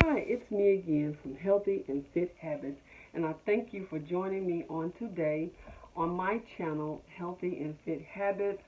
Hi, it's me again from Healthy and Fit Habits, and I thank you for joining me on today on my channel, Healthy and Fit Habits.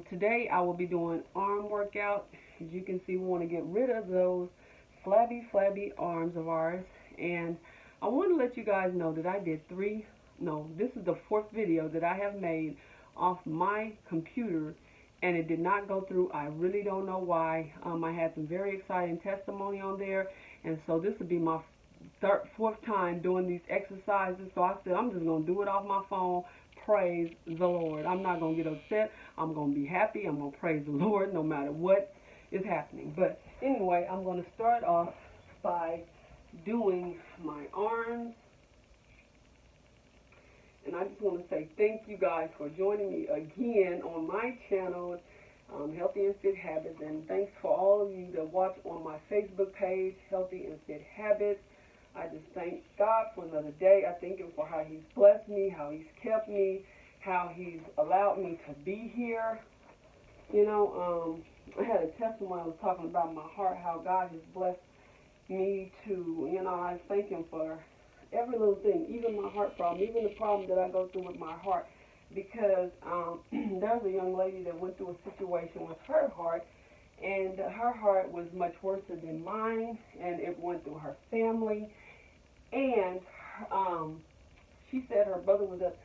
Today I will be doing arm workout. As you can see, we want to get rid of those flabby arms of ours, and I want to let you guys know that I did this is the fourth video that I have made off my computer, and it did not go through. I really don't know why. I had some very exciting testimony on there, and so this will be my fourth time doing these exercises. So I said I'm just going to do it off my phone. Praise the Lord. I'm not going to get upset. I'm going to be happy. I'm going to praise the Lord no matter what is happening. But anyway, I'm going to start off by doing my arms. And I just want to say thank you guys for joining me again on my channel, Healthy and Fit Habits. And thanks for all of you that watch on my Facebook page, Healthy and Fit Habits. I just thank God for another day. I thank Him for how He's blessed me, how He's kept me, how He's allowed me to be here. You know, I had a testimony. I was talking about my heart, how God has blessed me to, I thank Him for every little thing, even my heart problem, even the problem that I go through with my heart, because there's a young lady that went through a situation with her heart, and her heart was much worse than mine, and it went through her family, and she said her brother was at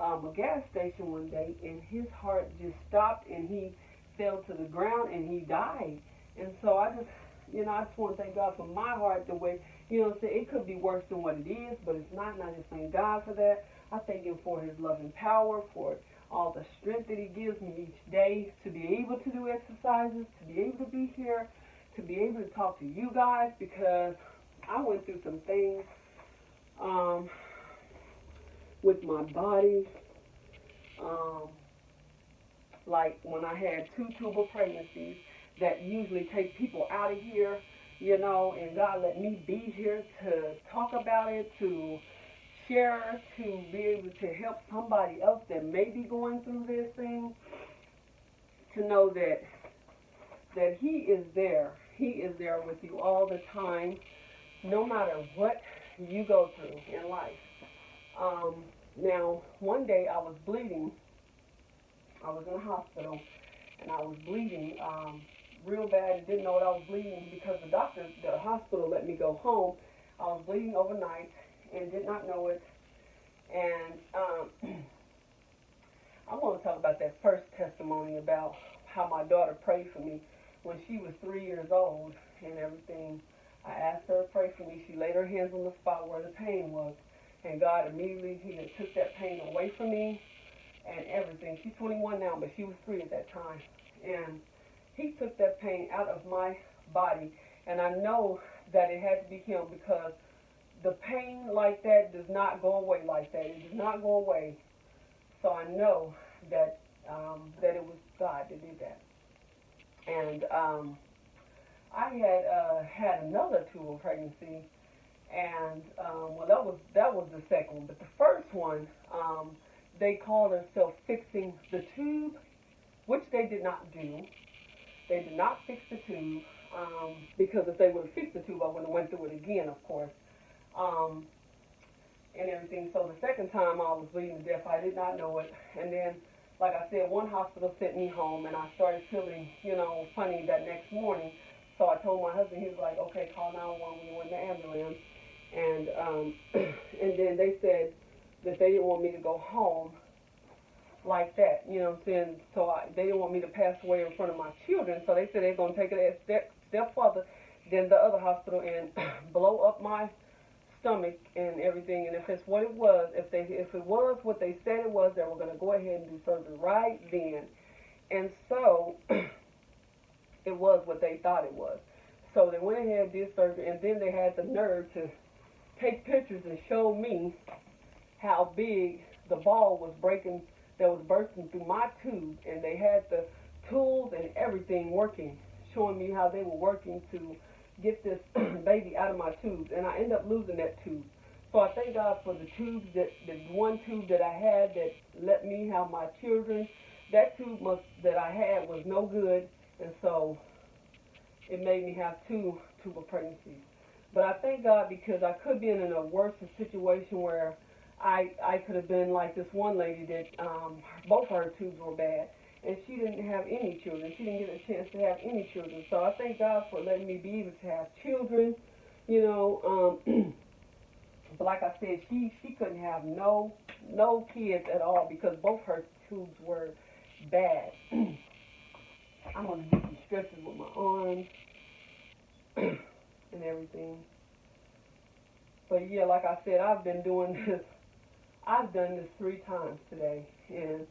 a gas station one day, and his heart just stopped, and he fell to the ground, and he died. And so I just want to thank God for my heart, the way, it could be worse than what it is, but it's not, and I just thank God for that. I thank Him for His loving power, for all the strength that He gives me each day to be able to do exercises, to be able to be here, to be able to talk to you guys, because I went through some things with my body, like when I had 2 tubal pregnancies that usually take people out of here, and God let me be here to talk about it, to share, to be able to help somebody else that may be going through this thing, to know that He is there. He is there with you all the time, no matter what you go through in life. Now, one day I was bleeding. I was in the hospital, and I was bleeding real bad, and didn't know what I was bleeding because the hospital let me go home. I was bleeding overnight and did not know it. And I want to talk about that first testimony about how my daughter prayed for me when she was 3 years old and everything. I asked her to pray for me. She laid her hands on the spot where the pain was, and God immediately, He took that pain away from me and everything. She's 21 now, but she was 3 at that time. And He took that pain out of my body, and I know that it had to be Him, because the pain like that does not go away like that. It does not go away. So I know that that it was God that did that. And I had another tubal pregnancy, and well, that was the second one, but the first one, they called themselves fixing the tube, which they did not do. They did not fix the tube, because if they would have fixed the tube, I would have went through it again, of course, and everything. So the second time I was bleeding to death, I did not know it. And then, like I said, one hospital sent me home, and I started feeling, funny that next morning. So I told my husband. He was like, okay, call 911. We went in the ambulance. And, and then they said that they didn't want me to go home like that, you know what I'm saying? So they didn't want me to pass away in front of my children, so they said they're going to take it a step further than the other hospital and blow up my stomach and everything. And if it's what it was, if it was what they said it was, they were going to go ahead and do surgery right then. And so it was what they thought it was. So they went ahead and did surgery, and then they had the nerve to take pictures and show me how big the ball was breaking, that was bursting through my tube, and they had the tools and everything working, showing me how they were working to get this baby out of my tubes, and I ended up losing that tube. So I thank God for the tubes, the one tube that I had that let me have my children. That tube that I had was no good, and so it made me have 2 tubal pregnancies. But I thank God because I could be in a worse situation where I could have been like this one lady that both her tubes were bad, and she didn't have any children. She didn't get a chance to have any children. So I thank God for letting me be able to have children, you know. But like I said, she couldn't have no kids at all because both her tubes were bad. I'm gonna do some stretches with my arms and everything. But yeah, like I said, I've been doing this. I've done this 3 times today, and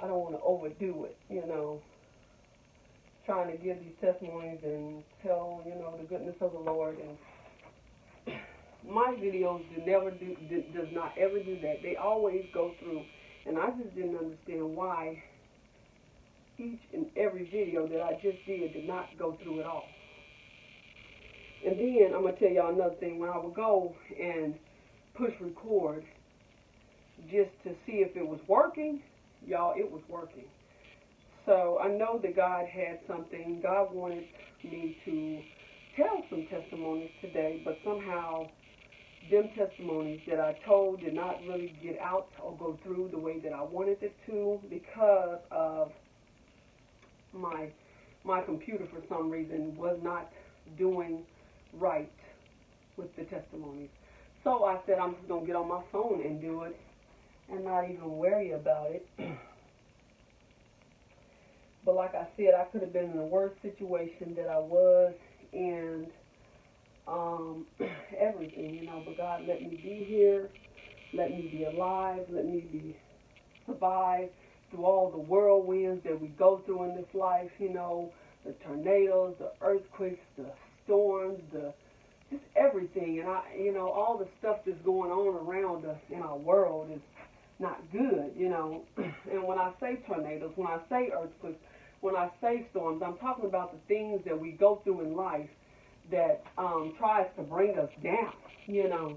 I don't want to overdo it, you know. Trying to give these testimonies and tell, you know, the goodness of the Lord. And my videos does not ever do that. They always go through, and I just didn't understand why each and every video that I just did not go through at all. And then I'm gonna tell y'all another thing. When I would go and push record just to see if it was working, y'all, it was working. So I know that God had something. God wanted me to tell some testimonies today, but somehow them testimonies that I told did not really get out or go through the way that I wanted it to because of my computer for some reason was not doing right with the testimonies. So I said I'm just going to get on my phone and do it and not even worry about it. But like I said, I could have been in a worse situation that I was, and everything, you know, but God let me be here, let me be alive, let me be survive through all the whirlwinds that we go through in this life, you know, the tornadoes, the earthquakes, the storms, just everything. And you know, all the stuff that's going on around us in our world is not good, you know. And when I say tornadoes, when I say earthquakes, when I say storms, I'm talking about the things that we go through in life that tries to bring us down, you know.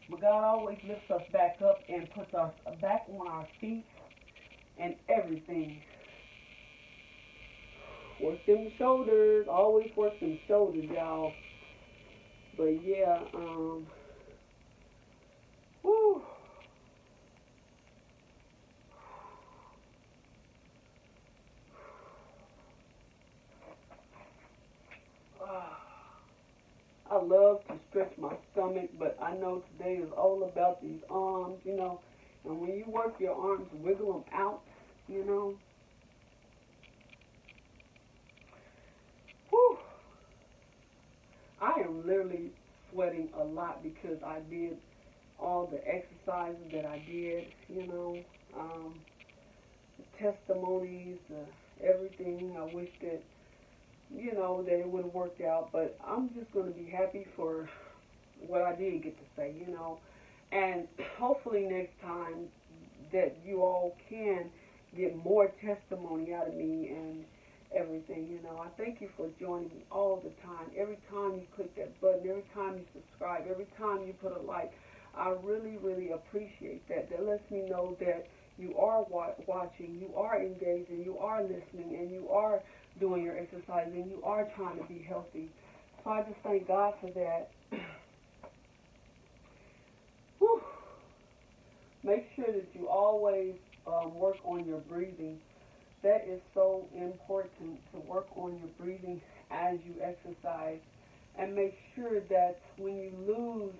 But God always lifts us back up and puts us back on our feet and everything. Work them shoulders, always work them shoulders, y'all. But yeah, whew. I love to stretch my stomach, but I know today is all about these arms, you know. And when you work your arms, wiggle them out, you know. Whew. I am literally sweating a lot because I did all the exercises that I did, you know. The testimonies, everything. I wish that, you know, that it would have worked out, but I'm just going to be happy for what I did get to say, you know. And hopefully next time that you all can get more testimony out of me and everything, you know. I thank you for joining me all the time. Every time you click that button, every time you subscribe, every time you put a like, I really, really appreciate that. That lets me know that you are watching, you are engaging, you are listening, and you are doing your exercise, and you are trying to be healthy. So I just thank God for that. Whew. Make sure that you always work on your breathing. That is so important, to work on your breathing as you exercise. And make sure that when you lose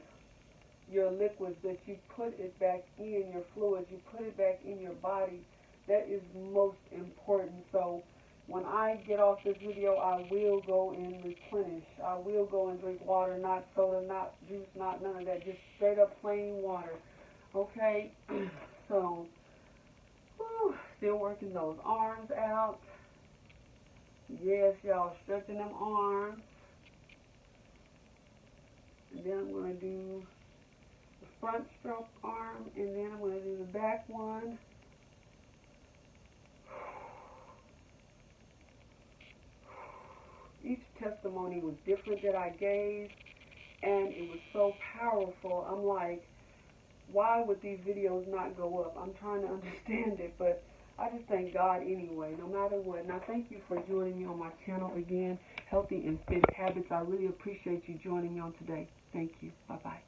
your liquids, that you put it back in, your fluids, you put it back in your body. That is most important. So when I get off this video, I will go and replenish. I will go and drink water, not soda, not juice, not none of that. Just straight up plain water. Okay? So, whew, still working those arms out. Yes, y'all, stretching them arms. And then I'm going to do the front stroke arm, and then I'm going to do the back one. Each testimony was different that I gave, and it was so powerful. I'm like, why would these videos not go up? I'm trying to understand it, but I just thank God anyway, no matter what. And I thank you for joining me on my channel again, Healthy and Fit Habits. I really appreciate you joining me on today. Thank you. Bye-bye.